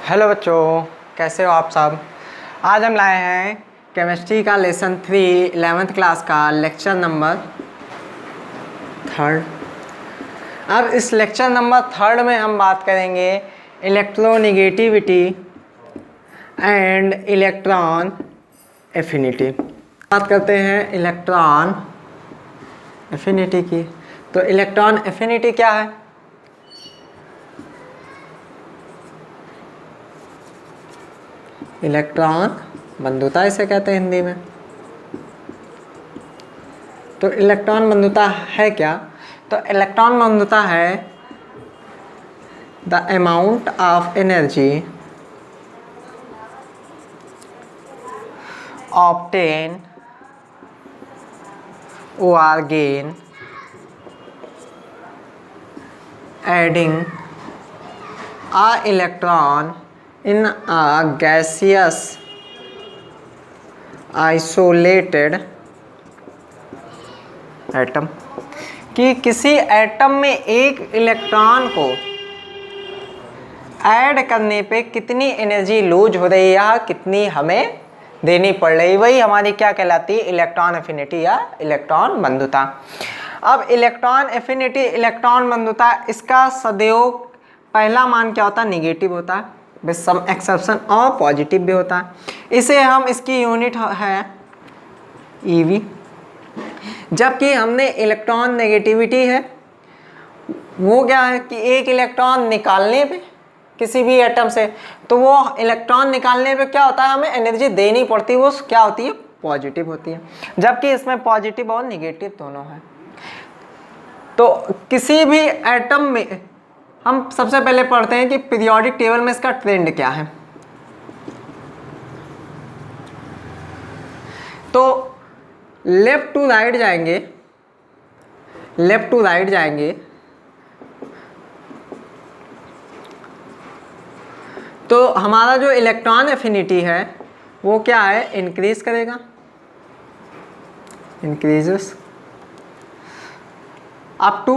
Hello बच्चों, कैसे हो आप सब। आज हम लाए हैं केमिस्ट्री का लेसन 3 11th क्लास का लेक्चर नंबर 3। अब इस लेक्चर नंबर 3 में हम बात करेंगे इलेक्ट्रोनेगेटिविटी एंड इलेक्ट्रॉन एफिनिटी। बात करते हैं इलेक्ट्रॉन एफिनिटी की। तो इलेक्ट्रॉन एफिनिटी क्या है? इलेक्ट्रॉन बंधुता इसे कहते हैं हिंदी में। तो इलेक्ट्रॉन बंधुता है क्या? तो इलेक्ट्रॉन बंधुता है the amount of energy obtain or gain adding a electron in a gaseous isolated atom. कि किसी एटम में एक इलेक्ट्रॉन को ऐड करने पे कितनी एनर्जी लूज हो रही है या कितनी हमें देनी पड़ रही, वही हमारी क्या कहलाती है? इलेक्ट्रॉन एफिनिटी या इलेक्ट्रॉन बंधुता। अब इलेक्ट्रॉन एफिनिटी, इलेक्ट्रॉन बंधुता, इसका सदैव पहला मान क्या होता है? निगेटिव होता है, विद सम एक्सेप्शन, और पॉजिटिव भी होता है। इसे हम, इसकी यूनिट है ईवी। जबकि हमने इलेक्ट्रॉन नेगेटिविटी है, वो क्या है कि एक इलेक्ट्रॉन निकालने पे किसी भी एटम से, तो वो इलेक्ट्रॉन निकालने पे क्या होता है? हमें एनर्जी देनी पड़ती है, वो क्या होती है? पॉजिटिव होती है। जबकि इसमें पॉजिटिव और निगेटिव दोनों है। तो किसी भी एटम में हम सबसे पहले पढ़ते हैं कि पीरियोडिक टेबल में इसका ट्रेंड क्या है। तो लेफ्ट टू राइट जाएंगे, लेफ्ट टू राइट जाएंगे तो हमारा जो इलेक्ट्रॉन एफिनिटी है वो क्या है? इंक्रीज करेगा, increases up to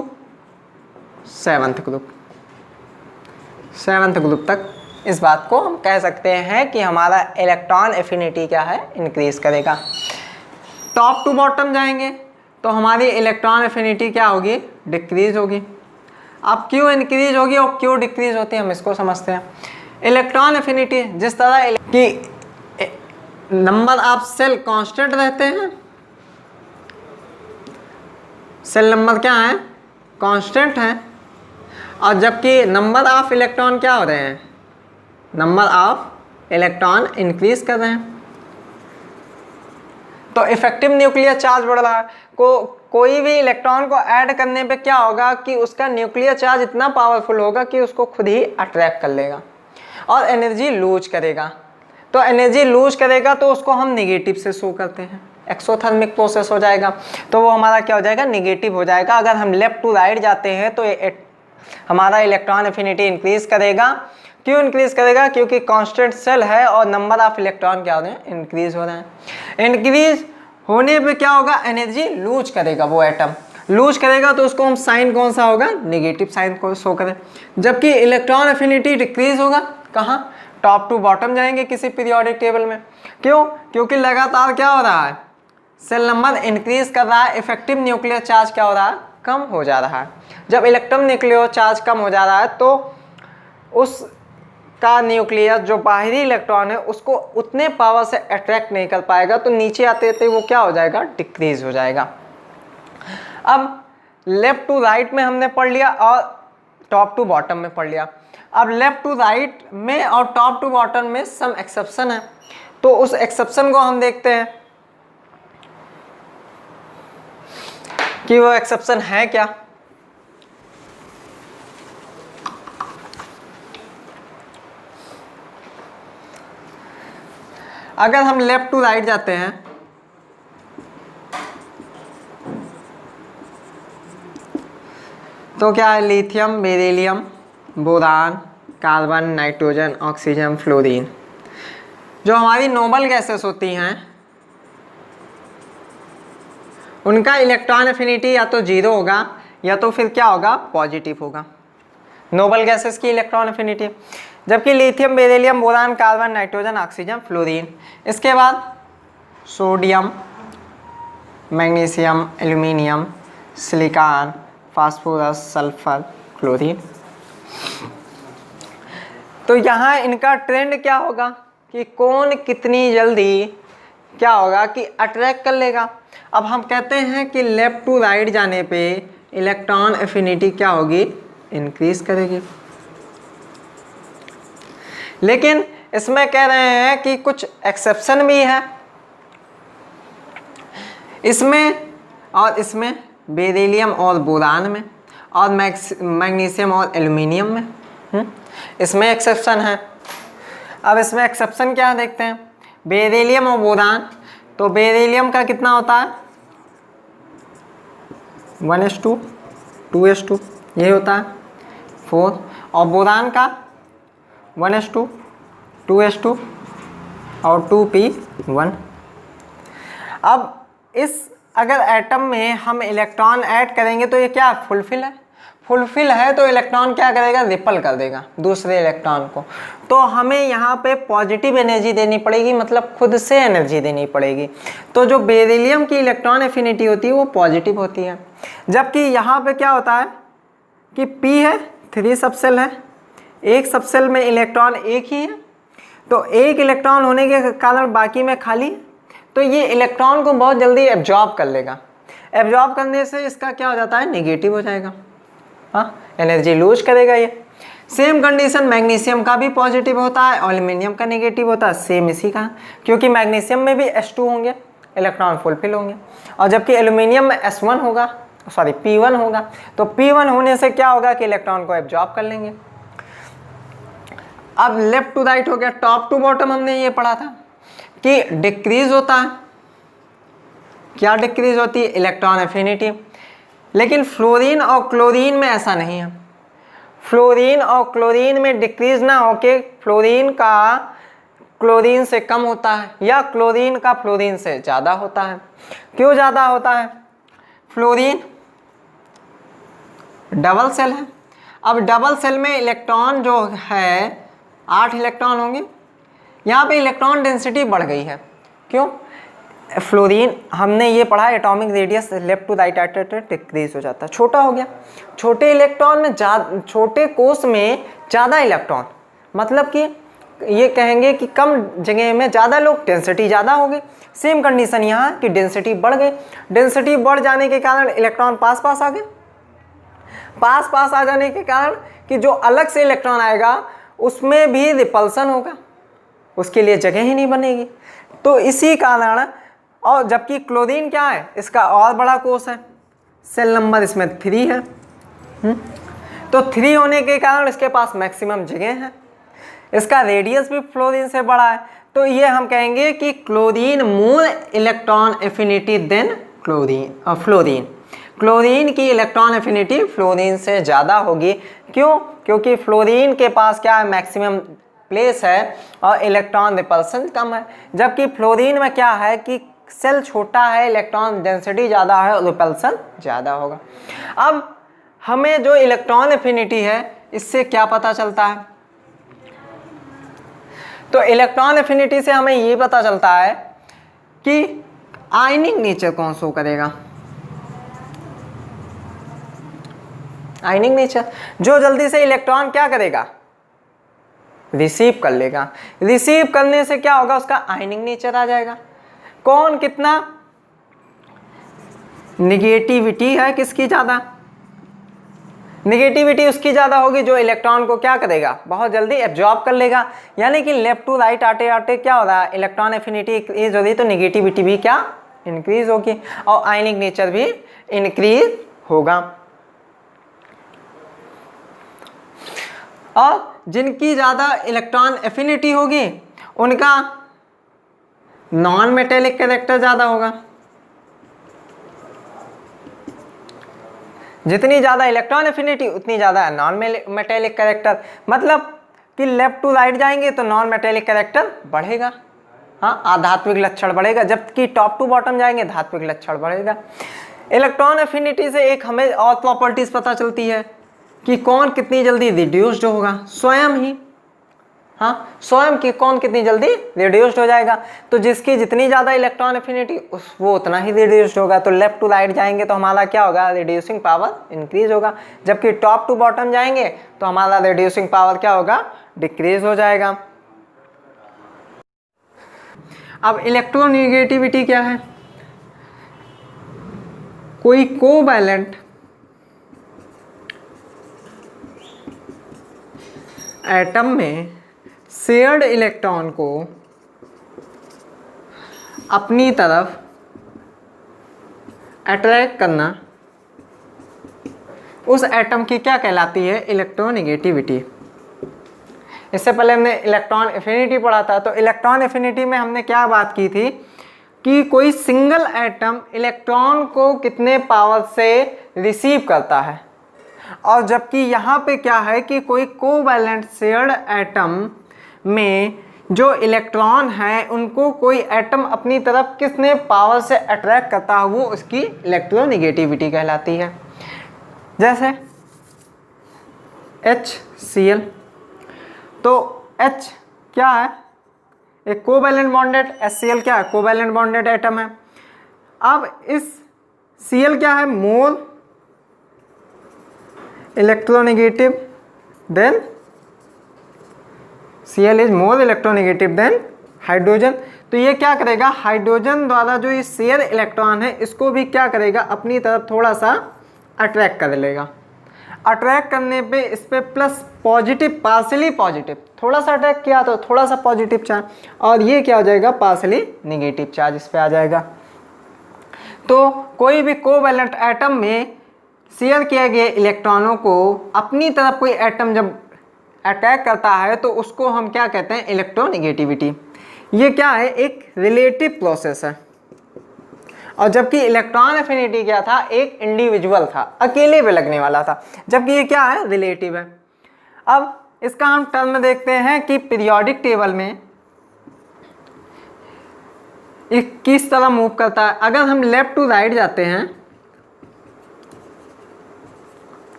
7th group, 7th group तक। इस बात को हम कह सकते हैं कि हमारा इलेक्ट्रॉन एफिनिटी क्या है? इंक्रीज करेगा। टॉप टू बॉटम जाएंगे तो हमारी इलेक्ट्रॉन एफिनिटी क्या होगी? डिक्रीज होगी। अब क्यों इंक्रीज होगी और क्यों डिक्रीज होती है, हम इसको समझते हैं। इलेक्ट्रॉन एफिनिटी जिस तरह कि नंबर ऑफ सेल कांस्टेंट रहते हैं, सेल नंबर क्या है? कांस्टेंट है, और जबकि नंबर ऑफ इलेक्ट्रॉन क्या हो रहे हैं? नंबर ऑफ इलेक्ट्रॉन इंक्रीज कर रहे हैं। तो इफेक्टिव न्यूक्लियर चार्ज बढ़ रहा है। कोई भी इलेक्ट्रॉन को ऐड करने पे क्या होगा कि उसका न्यूक्लियर चार्ज इतना पावरफुल होगा कि उसको खुद ही अट्रैक्ट कर लेगा और एनर्जी लूज करेगा। तो एनर्जी लूज करेगा तो उसको हम नेगेटिव से शो करते हैं, एक्सोथर्मिक प्रोसेस हो जाएगा, तो वो हमारा क्या हो जाएगा? नेगेटिव हो जाएगा। अगर हम लेफ्ट टू राइट जाते हैं तो हमारा इलेक्ट्रॉन एफिनिटी इंक्रीज करेगा। क्यों इंक्रीज करेगा? क्योंकि कांस्टेंट सेल है और नंबर ऑफ इलेक्ट्रॉन क्या हो रहे हैं? इंक्रीज हो रहे हैं। इंक्रीज होने पे क्या होगा? एनर्जी लूज करेगा, वो एटम लूज करेगा, तो उसको हम साइन कौन सा होगा? नेगेटिव साइन को शो करें। जबकि इलेक्ट्रॉन एफिनिटी डिक्रीज होगा, कहाँ? टॉप टू बॉटम जाएंगे किसी पीरियोडिक टेबल में। क्यों? क्योंकि लगातार क्या हो रहा है? सेल नंबर इंक्रीज कर रहा है, इफेक्टिव न्यूक्लियर चार्ज क्या हो रहा है? कम हो जा रहा है। जब इलेक्ट्रॉन न्यूक्लियर चार्ज कम हो जा रहा है तो उसका न्यूक्लियस, जो बाहरी इलेक्ट्रॉन है, उसको उतने पावर से अट्रैक्ट नहीं कर पाएगा, तो नीचे आते आते वो क्या हो जाएगा? डिक्रीज हो जाएगा। अब लेफ्ट टू राइट में हमने पढ़ लिया और टॉप टू बॉटम में पढ़ लिया। अब लेफ्ट टू राइट में और टॉप टू बॉटम में सम एक्सेप्शन है, तो उस एक्सेप्शन को हम देखते हैं कि वो एक्सेप्शन है क्या। अगर हम लेफ्ट टू राइट जाते हैं तो क्या है? Lithium, beryllium, boron, carbon, nitrogen, oxygen, fluorine, जो हमारी नोबल गैसेस होती हैं, उनका इलेक्ट्रॉन एफिनिटी या तो 0 होगा या तो फिर क्या होगा? पॉजिटिव होगा। नोबल गैसेस की इलेक्ट्रॉन एफिनिटी, जबकि lithium, beryllium, boron, carbon, nitrogen, oxygen, fluorine. इसके बाद sodium, magnesium, aluminium, silicon, phosphorus, sulphur, chlorine. तो यहाँ इनका ट्रेंड क्या होगा कि कौन कितनी जल्दी क्या होगा कि अट्रैक्ट कर लेगा। अब हम कहते हैं कि लेफ्ट टू राइट जाने पे इलेक्ट्रॉन एफिनिटी क्या होगी, इंक्रीज करेगी। लेकिन इसमें कह रहे हैं कि कुछ एक्सेप्शन भी है इसमें और इसमें, बेरिलियम और बोरान में, और मैग्नीशियम और एल्यूमिनियम में। इसमें एक्सेप्शन है। अब इसमें एक्सेप्शन क्या है देखते हैं। बेरिलियम और बोरान, तो बेरिलियम का कितना होता है 1s2 2s2 ये होता है 4, और बोरान का 1s2 2s2 और 2p1। अब इस अगर एटम में हम इलेक्ट्रॉन ऐड करेंगे तो ये क्या फुलफिल है, फुलफिल है तो इलेक्ट्रॉन क्या करेगा, रिपल कर देगा दूसरे इलेक्ट्रॉन को। तो हमें यहाँ पे पॉजिटिव एनर्जी देनी पड़ेगी, मतलब खुद से एनर्जी देनी पड़ेगी। तो जो बेरिलियम की इलेक्ट्रॉन एफिनिटी होती है वो पॉजिटिव होती है, जबकि यहाँ पे क्या होता है कि P है, 3 सबसेल है, एक सबसेल में इलेक्ट्रॉन एक ही है, तो एक इलेक्ट्रॉन होने के कारण बाकी में खाली है, तो ये इलेक्ट्रॉन को बहुत जल्दी एब्जॉर्ब कर लेगा। एब्जॉर्ब करने से इसका क्या हो जाता है, नेगेटिव हो जाएगा, हाँ एनर्जी लूज करेगा ये। सेम कंडीशन मैग्नीशियम का भी पॉजिटिव होता है और एल्यूमिनियम का नेगेटिव होता है, सेम इसी का, क्योंकि मैग्नीशियम में भी H2 होंगे, इलेक्ट्रॉन फुलफिल होंगे, और जबकि एल्यूमिनियम में S1 होगा, सॉरी P1 होगा। तो P1 होने से क्या होगा कि इलेक्ट्रॉन को एब्जॉर्ब कर लेंगे। अब लेफ्ट टू राइट हो गया। टॉप टू बॉटम हमने ये पढ़ा था कि डिक्रीज होता है, क्या डिक्रीज होती है, इलेक्ट्रॉन एफिनिटी। लेकिन फ्लोरीन और क्लोरीन में ऐसा नहीं है। फ्लोरीन और क्लोरीन में डिक्रीज ना होके फ्लोरीन का क्लोरीन से कम होता है, या क्लोरीन का फ्लोरीन से ज़्यादा होता है। क्यों ज़्यादा होता है, फ्लोरीन डबल सेल है। अब डबल सेल में इलेक्ट्रॉन जो है 8 इलेक्ट्रॉन होंगे, यहाँ पे इलेक्ट्रॉन डेंसिटी बढ़ गई है। क्यों, फ्लोरीन हमने ये पढ़ा atomic radius left to right decrease हो जाता है, छोटा हो गया। छोटे इलेक्ट्रॉन में छोटे कोष में ज़्यादा इलेक्ट्रॉन, मतलब कि ये कहेंगे कि कम जगह में ज़्यादा लोग, डेंसिटी ज़्यादा हो गई। सेम कंडीशन यहाँ कि डेंसिटी बढ़ गई। डेंसिटी बढ़ जाने के कारण इलेक्ट्रॉन पास पास आ गए। पास पास आ जाने के कारण कि जो अलग से इलेक्ट्रॉन आएगा उसमें भी रिपल्सन होगा, उसके लिए जगह ही नहीं बनेगी। तो इसी कारण, और जबकि क्लोरीन क्या है, इसका और बड़ा कोष है, सेल नंबर इसमें 3 है। तो 3 होने के कारण इसके पास मैक्सिमम जगह है, इसका रेडियस भी फ्लोरीन से बड़ा है। तो ये हम कहेंगे कि chlorine more electron affinity than fluorine. Chlorine की इलेक्ट्रॉन एफिनिटी फ्लोरीन से ज़्यादा होगी। क्यों, क्योंकि फ्लोरीन के पास क्या है, मैक्सिमम प्लेस है और इलेक्ट्रॉन रिपल्सन कम है। जबकि फ्लोरीन में क्या है कि सेल छोटा है, इलेक्ट्रॉन डेंसिटी ज़्यादा है और रिपल्सन ज़्यादा होगा। अब हमें जो इलेक्ट्रॉन एफिनिटी है इससे क्या पता चलता है, तो इलेक्ट्रॉन एफिनिटी से हमें ये पता चलता है कि आयनिक नेचर कौन शो करेगा। आयनिक नेचर जो जल्दी से इलेक्ट्रॉन क्या करेगा, रिसीव कर लेगा। रिसीव करने से क्या होगा, उसका आयनिक नेचर आ जाएगा। कौन कितना, निगेटिविटी है किसकी ज़्यादा, निगेटिविटी उसकी ज़्यादा होगी जो इलेक्ट्रॉन को क्या करेगा, बहुत जल्दी एब्जॉर्ब कर लेगा। यानी कि लेफ्ट टू राइट आते आते क्या हो रहा है, इलेक्ट्रॉन एफिनिटी इंक्रीज हो रही, तो निगेटिविटी भी क्या इंक्रीज होगी और आयनिक नेचर भी इंक्रीज होगा। और जिनकी ज़्यादा इलेक्ट्रॉन एफिनिटी होगी उनका नॉन मेटेलिक कैरेक्टर ज़्यादा होगा। जितनी ज़्यादा इलेक्ट्रॉन एफिनिटी उतनी ज़्यादा नॉन मेटेलिक कैरेक्टर, मतलब कि लेफ्ट टू राइट जाएंगे तो नॉन मेटेलिक कैरेक्टर बढ़ेगा, हाँ आधात्विक लक्षण बढ़ेगा, जबकि टॉप टू बॉटम जाएंगे धात्विक लक्षण बढ़ेगा। इलेक्ट्रॉन एफिनिटी से एक हमें और प्रॉपर्टीज पता चलती है कि कौन कितनी जल्दी रिड्यूस्ड होगा, स्वयं ही, हाँ स्वयं कि कौन कितनी जल्दी रिड्यूस्ड हो जाएगा। तो जिसकी जितनी ज़्यादा इलेक्ट्रॉन एफिनिटी वो उतना ही रिड्यूस्ड होगा। तो लेफ्ट टू राइट जाएंगे तो हमारा क्या होगा, रिड्यूसिंग पावर इंक्रीज होगा, जबकि टॉप टू बॉटम जाएंगे तो हमारा रिड्यूसिंग पावर क्या होगा, डिक्रीज हो जाएगा। अब इलेक्ट्रोनेगेटिविटी क्या है, कोई कोवैलेंट एटम में शेयर्ड इलेक्ट्रॉन को अपनी तरफ अट्रैक्ट करना, उस एटम की क्या कहलाती है, इलेक्ट्रोनेगेटिविटी। इससे पहले हमने इलेक्ट्रॉन एफिनिटी पढ़ा था। तो इलेक्ट्रॉन एफिनिटी में हमने क्या बात की थी कि कोई सिंगल एटम इलेक्ट्रॉन को कितने पावर से रिसीव करता है, और जबकि यहाँ पे क्या है कि कोई कोवैलेंट शेयर्ड एटम में जो इलेक्ट्रॉन है उनको कोई एटम अपनी तरफ कितने पावर से अट्रैक्ट करता है, वो उसकी इलेक्ट्रोनेगेटिविटी कहलाती है। जैसे HCl, तो H क्या है, एक कोवैलेंट बॉन्डेड, HCl क्या है, कोवैलेंट बॉन्डेड एटम है। अब इस Cl क्या है, more electronegative than Cl is more electronegative than hydrogen. तो ये क्या करेगा, हाइड्रोजन द्वारा जो ये शेयर इलेक्ट्रॉन है इसको भी क्या करेगा, अपनी तरफ थोड़ा सा अट्रैक्ट कर लेगा। अट्रैक्ट करने पे इस पर प्लस पॉजिटिव, पार्शली पॉजिटिव, थोड़ा सा अट्रैक्ट किया तो थोड़ा सा पॉजिटिव चार्ज, और ये क्या हो जाएगा, पार्शली नेगेटिव चार्ज इस पर आ जाएगा। तो कोई भी कोवैलेंट एटम में शेयर किए गए इलेक्ट्रॉनों को अपनी तरफ कोई एटम जब अटैक करता है तो उसको हम क्या कहते हैं, इलेक्ट्रोनेगेटिविटी। ये क्या है, एक रिलेटिव प्रोसेस है। और जबकि इलेक्ट्रॉन एफिनिटी क्या था, एक इंडिविजुअल था, अकेले पे लगने वाला था, जबकि ये क्या है, रिलेटिव है। अब इसका हम टर्म देखते हैं कि पीरियोडिक टेबल में ये किस तरह मूव करता है। अगर हम लेफ्ट टू राइट जाते हैं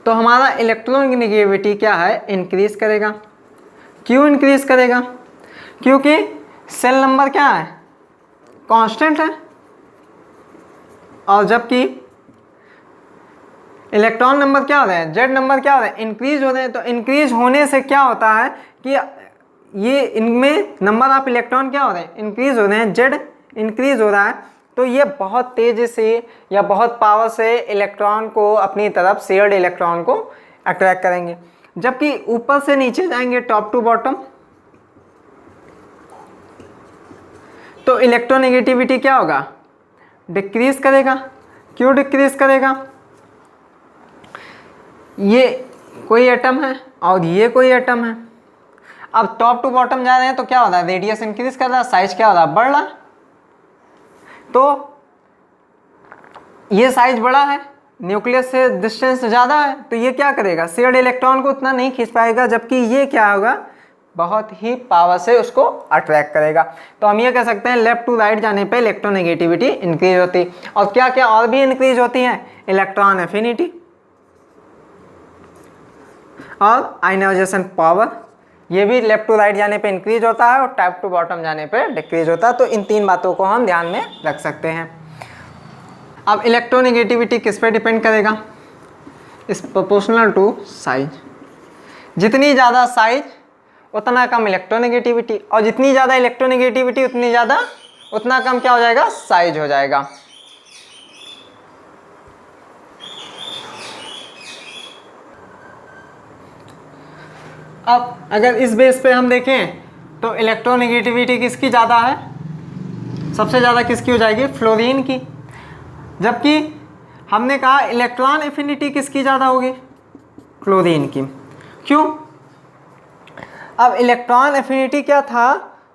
तो हमारा इलेक्ट्रोनेगेटिविटी क्या है, इंक्रीज करेगा। क्यों इंक्रीज करेगा, क्योंकि सेल नंबर क्या है, कांस्टेंट है, और जबकि इलेक्ट्रॉन नंबर क्या हो रहे हैं, जेड नंबर क्या हो रहे हैं, इंक्रीज हो रहे हैं। तो इंक्रीज होने से क्या होता है कि ये इनमें नंबर ऑफ इलेक्ट्रॉन क्या हो रहे हैं, इंक्रीज हो रहे हैं, जेड इंक्रीज हो रहा है। तो ये बहुत तेज़ी से या बहुत पावर से इलेक्ट्रॉन को अपनी तरफ, शेयर्ड इलेक्ट्रॉन को अट्रैक्ट करेंगे। जबकि ऊपर से नीचे जाएंगे, टॉप टू बॉटम, तो इलेक्ट्रोनेगेटिविटी क्या होगा, डिक्रीज करेगा। क्यों डिक्रीज करेगा, ये कोई एटम है और ये कोई एटम है। अब टॉप टू बॉटम जा रहे हैं तो क्या हो रहा है, रेडियस इंक्रीज कर रहा है, साइज क्या हो रहा है, बढ़ रहा है। तो ये साइज बड़ा है, न्यूक्लियस से डिस्टेंस ज़्यादा है, तो ये क्या करेगा, शेयर्ड इलेक्ट्रॉन को उतना नहीं खींच पाएगा, जबकि ये क्या होगा, बहुत ही पावर से उसको अट्रैक्ट करेगा। तो हम ये कह सकते हैं लेफ्ट टू राइट जाने पे इलेक्ट्रोनेगेटिविटी इंक्रीज होती है। और क्या क्या और भी इंक्रीज होती है, इलेक्ट्रॉन एफिनिटी और आयनाइजेशन पावर, ये भी लेफ्ट टू राइट जाने पे इंक्रीज होता है और टॉप टू बॉटम जाने पे डिक्रीज होता है। तो इन तीन बातों को हम ध्यान में रख सकते हैं। अब इलेक्ट्रोनेगेटिविटी किस पे डिपेंड करेगा, इस प्रोपोर्शनल टू साइज। जितनी ज़्यादा साइज उतना कम इलेक्ट्रोनेगेटिविटी, और जितनी ज़्यादा इलेक्ट्रोनेगेटिविटी उतना कम क्या हो जाएगा, साइज हो जाएगा। अब अगर इस बेस पे हम देखें तो इलेक्ट्रोनेगेटिविटी किसकी ज़्यादा है, सबसे ज़्यादा किसकी हो जाएगी, फ्लोरीन की। जबकि हमने कहा इलेक्ट्रॉन एफिनिटी किसकी ज़्यादा होगी, क्लोरीन की। क्यों, अब इलेक्ट्रॉन एफिनिटी क्या था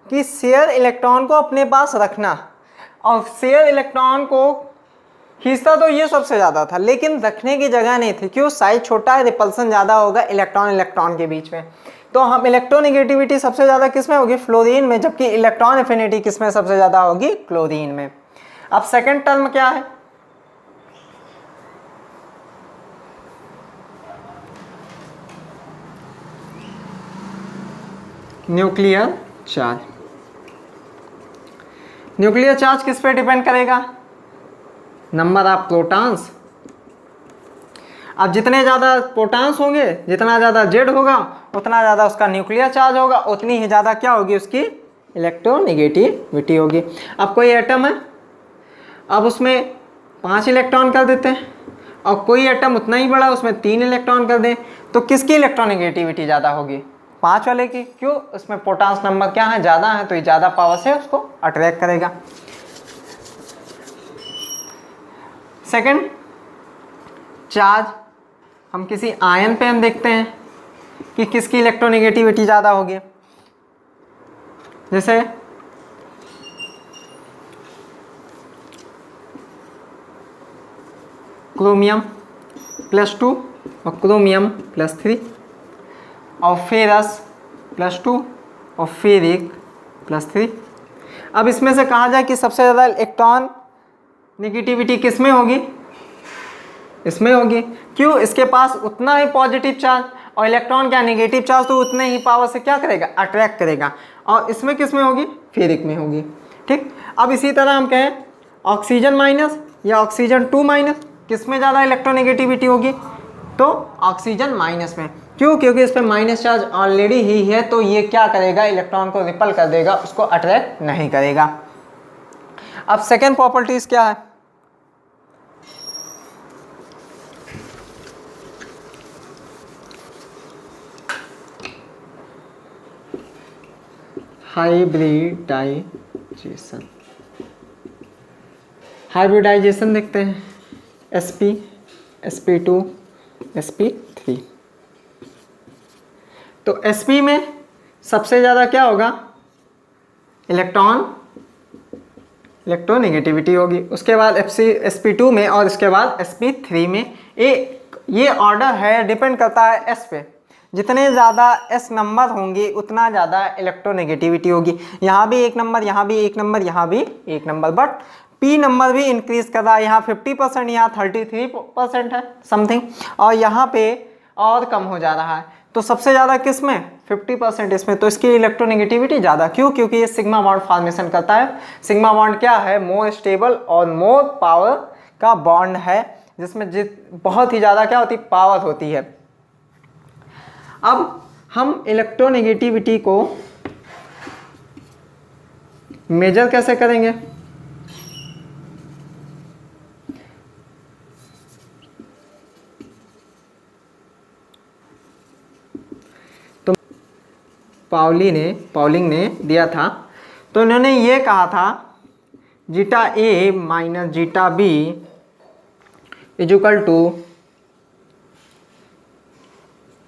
कि शेयर इलेक्ट्रॉन को अपने पास रखना, और शेयर इलेक्ट्रॉन को खींचता तो ये सबसे ज़्यादा था, लेकिन रखने की जगह नहीं थी। क्यों, साइज छोटा है, रिपल्सन ज़्यादा होगा इलेक्ट्रॉन के बीच में। तो हम इलेक्ट्रोनेगेटिविटी सबसे ज़्यादा किस में होगी, फ्लोरीन में, जबकि इलेक्ट्रॉन एफिनिटी किस में सबसे ज़्यादा होगी, क्लोरीन में। अब सेकेंड टर्म क्या है, न्यूक्लियर चार्ज। न्यूक्लियर चार्ज किस पे डिपेंड करेगा? Number of protons. अब जितने ज़्यादा प्रोटॉन्स होंगे, जितना ज़्यादा जेड होगा, उतना ज़्यादा उसका न्यूक्लियर चार्ज होगा, उतनी ही ज़्यादा क्या होगी? उसकी इलेक्ट्रोनेगेटिविटी होगी। अब कोई एटम है, अब उसमें 5 इलेक्ट्रॉन कर देते हैं, और कोई एटम उतना ही बड़ा, उसमें 3 इलेक्ट्रॉन कर दें, तो किसकी इलेक्ट्रोनेगेटिविटी ज़्यादा होगी? 5 वाले की। क्यों? उसमें प्रोटॉन्स नंबर क्या है? ज़्यादा है, तो ये ज़्यादा पावर से उसको अट्रैक्ट करेगा। Second, charge. हम किसी आयन पे हम देखते हैं कि किसकी इलेक्ट्रोनेगेटिविटी ज़्यादा होगी। जैसे क्रोमियम +2 और क्रोमियम +3, और फेरस +2 और फेरिक +3। अब इसमें से कहा जाए कि सबसे ज़्यादा इलेक्ट्रॉन नेगेटिविटी किस में होगी? इसमें होगी। क्यों? इसके पास उतना ही पॉजिटिव चार्ज, और इलेक्ट्रॉन क्या नेगेटिव चार्ज, तो उतने ही पावर से क्या करेगा? अट्रैक्ट करेगा। और इसमें किस में होगी? फेरिक में होगी। ठीक। अब इसी तरह हम कहें ऑक्सीजन माइनस या ऑक्सीजन 2- किस में ज़्यादा इलेक्ट्रोनेगेटिविटी होगी? तो ऑक्सीजन माइनस में। क्यों? क्योंकि इस पर माइनस चार्ज ऑलरेडी ही है, तो ये क्या करेगा? इलेक्ट्रॉन को रिपल कर देगा, उसको अट्रैक्ट नहीं करेगा। अब सेकेंड प्रॉपर्टीज क्या है? हाइब्रिडाइजेशन। हाइब्रिडाइजेशन देखते हैं। sp, sp2, sp3। तो sp में सबसे ज़्यादा क्या होगा? इलेक्ट्रोनेगेटिविटी होगी। उसके बाद sp2 में, और उसके बाद sp3 में। ये ऑर्डर है, डिपेंड करता है s पे। जितने ज़्यादा s नंबर होंगे उतना ज़्यादा इलेक्ट्रोनेगेटिविटी होगी। यहाँ भी 1 नंबर, यहाँ भी 1 नंबर, यहाँ भी 1 नंबर, बट p नंबर भी इंक्रीज कर रहा है। यहाँ 50%, यहाँ 33% है समथिंग, और यहाँ पे और कम हो जा रहा है। तो सबसे ज़्यादा किस में? 50% इसमें। तो इसकी इलेक्ट्रोनेगेटिविटी ज़्यादा। क्यों? क्योंकि ये सिग्मा बॉन्ड फॉर्मेशन करता है। सिग्मा बॉन्ड क्या है? मोर स्टेबल और मोर पावर का बॉन्ड है, जिसमें बहुत ही ज़्यादा क्या होती? पावर होती है। अब हम इलेक्ट्रोनेगेटिविटी को मेजर कैसे करेंगे? तो पाउलिंग ने दिया था, तो इन्होंने ये कहा था zeta A minus zeta B equal to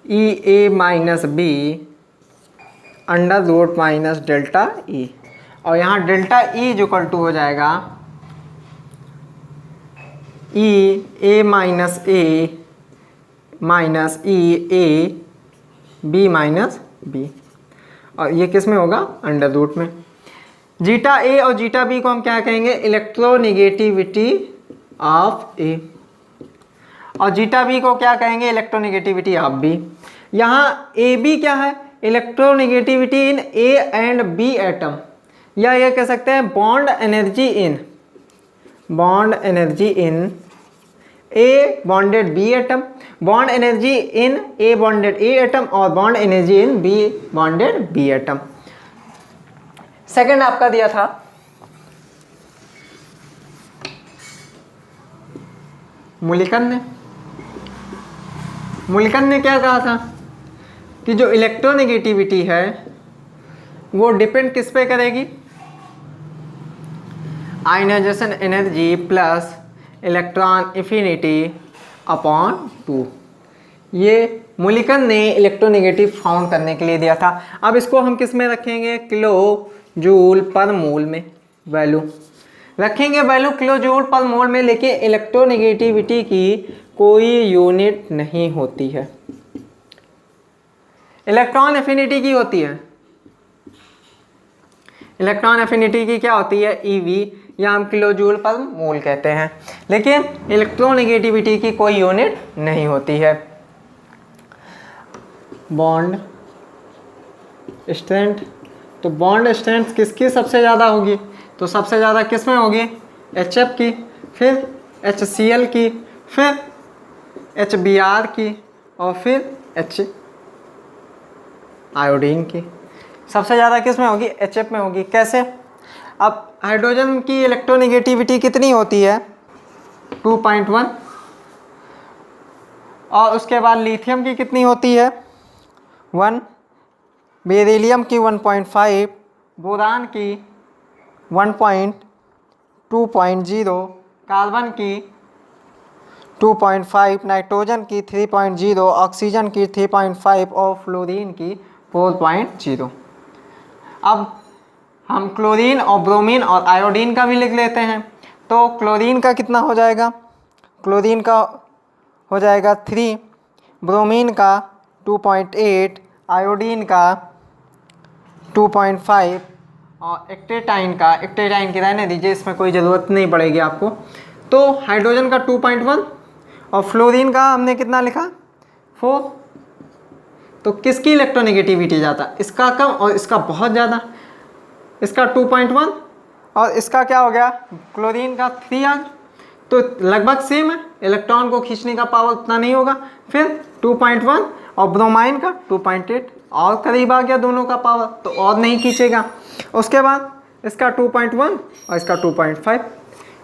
E A minus B under root minus delta E, और यहाँ डेल्टा ई इक्वल टू हो जाएगा E A minus A minus E A B minus B, और ये किस में होगा? अंडर रूट में। जीटा ए और जीटा बी को हम क्या कहेंगे? इलेक्ट्रोनेगेटिविटी ऑफ ए, और जीटा बी को क्या कहेंगे? Electronegativity of B. यहाँ ए बी क्या है? Electronegativity in A and B atom, या ये कह सकते हैं bond energy in A bonded B atom, bond energy in A bonded A atom, और bond energy in B bonded B atom. Second आपका दिया था मुलिकन ने क्या कहा था कि जो इलेक्ट्रोनेगेटिविटी है वो डिपेंड किस पे करेगी? Ionisation energy plus electron affinity upon 2। ये मुलिकन ने इलेक्ट्रोनेगेटिव फाउंड करने के लिए दिया था। अब इसको हम किस में रखेंगे? किलो जूल पर मोल में वैल्यू रखेंगे, वैल्यू किलो जूल पर मोल में। लेकिन इलेक्ट्रोनेगेटिविटी की कोई यूनिट नहीं होती है, इलेक्ट्रॉन एफिनिटी की होती है। इलेक्ट्रॉन एफिनिटी की क्या होती है? ईवी, या हम किलो जूल पर मोल कहते हैं। लेकिन इलेक्ट्रोनेगेटिविटी की कोई यूनिट नहीं होती है। बॉन्ड स्ट्रेंथ, तो बॉन्ड स्ट्रेंथ किसकी सबसे ज़्यादा होगी? तो सबसे ज़्यादा किस में होगी? HF की, फिर HCl की, फिर HBr की, और फिर H आयोडीन की। सबसे ज़्यादा किस में होगी? HF में होगी। कैसे? अब हाइड्रोजन की इलेक्ट्रोनेगेटिविटी कितनी होती है? 2.1, और उसके बाद लिथियम की कितनी होती है? 1, बेरिलियम की 1.5, बोरान की 1.2.0, कार्बन की 2.5, नाइट्रोजन की 3.0, ऑक्सीजन की 3.5 और फ्लोरीन की 4.0। अब हम क्लोरीन और ब्रोमीन और आयोडीन का भी लिख लेते हैं। तो क्लोरीन का कितना हो जाएगा? क्लोरीन का हो जाएगा 3, ब्रोमीन का 2.8, आयोडीन का 2.5 और एक्टेटाइन की रहने दीजिए, इसमें कोई ज़रूरत नहीं पड़ेगी आपको। तो हाइड्रोजन का 2.1 और फ्लोरीन का हमने कितना लिखा? 4। तो किसकी इलेक्ट्रोनेगेटिविटी ज़्यादा? इसका कम और इसका बहुत ज़्यादा। इसका 2.1 और इसका क्या हो गया? क्लोरीन का 3 आ गया। तो लगभग सेम है, इलेक्ट्रॉन को खींचने का पावर उतना नहीं होगा। फिर 2.1 और ब्रोमाइन का 2.8, और करीब आ गया दोनों का पावर, तो और नहीं खींचेगा। उसके बाद इसका 2.1 और इसका 2.5,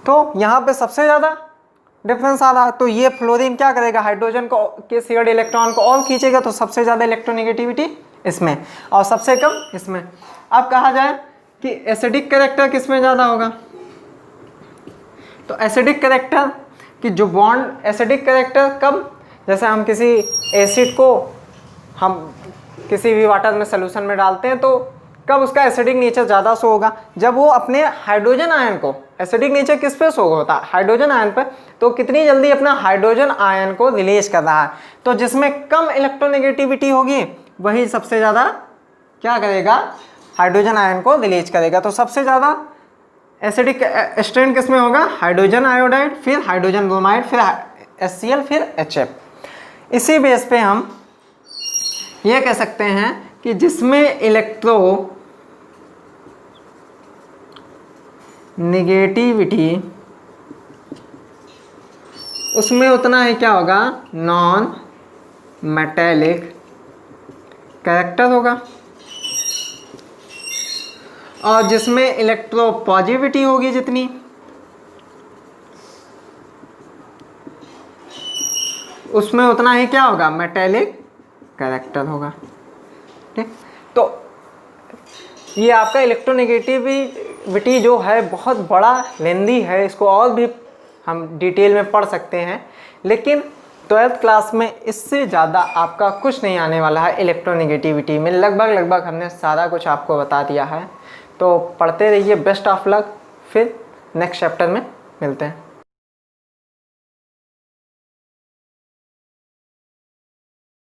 तो यहाँ पे सबसे ज़्यादा डिफरेंस आ रहा है। तो ये फ्लोरीन क्या करेगा? हाइड्रोजन को के शेयर्ड इलेक्ट्रॉन को और खींचेगा, तो सबसे ज़्यादा इलेक्ट्रोनेगेटिविटी इसमें और सबसे कम इसमें। अब कहा जाए कि एसिडिक कैरेक्टर किस में ज़्यादा होगा? तो एसिडिक कैरेक्टर कि जो बॉन्ड, एसिडिक कैरेक्टर कब? जैसे हम किसी एसिड को हम किसी भी वाटर में सोल्यूशन में डालते हैं, तो कब उसका एसिडिक नेचर ज़्यादा शो होगा? जब वो अपने हाइड्रोजन आयन को, एसिडिक नेचर किस पे शो होता है? हाइड्रोजन आयन पर। तो कितनी जल्दी अपना हाइड्रोजन आयन को रिलीज कर रहा है। तो जिसमें कम इलेक्ट्रोनेगेटिविटी होगी वही सबसे ज़्यादा क्या करेगा? हाइड्रोजन आयन को रिलीज करेगा। तो सबसे ज़्यादा एसिडिक स्ट्रेंथ किस में होगा? हाइड्रोजन आयोडाइड, फिर हाइड्रोजन ब्रोमाइड, फिर HCl, फिर HF। इसी बेस पे हम ये कह सकते हैं कि जिसमें इलेक्ट्रो नेगेटिविटी उसमें उतना ही क्या होगा? नॉन मेटेलिक कैरेक्टर होगा। और जिसमें इलेक्ट्रो पॉजिटिविटी होगी जितनी, उसमें उतना ही क्या होगा? मेटेलिक कैरेक्टर होगा। ठीक, तो ये आपका इलेक्ट्रोनेगेटिविटी जो है बहुत बड़ा लेंदी है, इसको और भी हम डिटेल में पढ़ सकते हैं, लेकिन 12th क्लास में इससे ज़्यादा आपका कुछ नहीं आने वाला है। इलेक्ट्रोनेगेटिविटी में लगभग हमने सारा कुछ आपको बता दिया है। तो पढ़ते रहिए। Best of luck. फिर नेक्स्ट चैप्टर में मिलते हैं।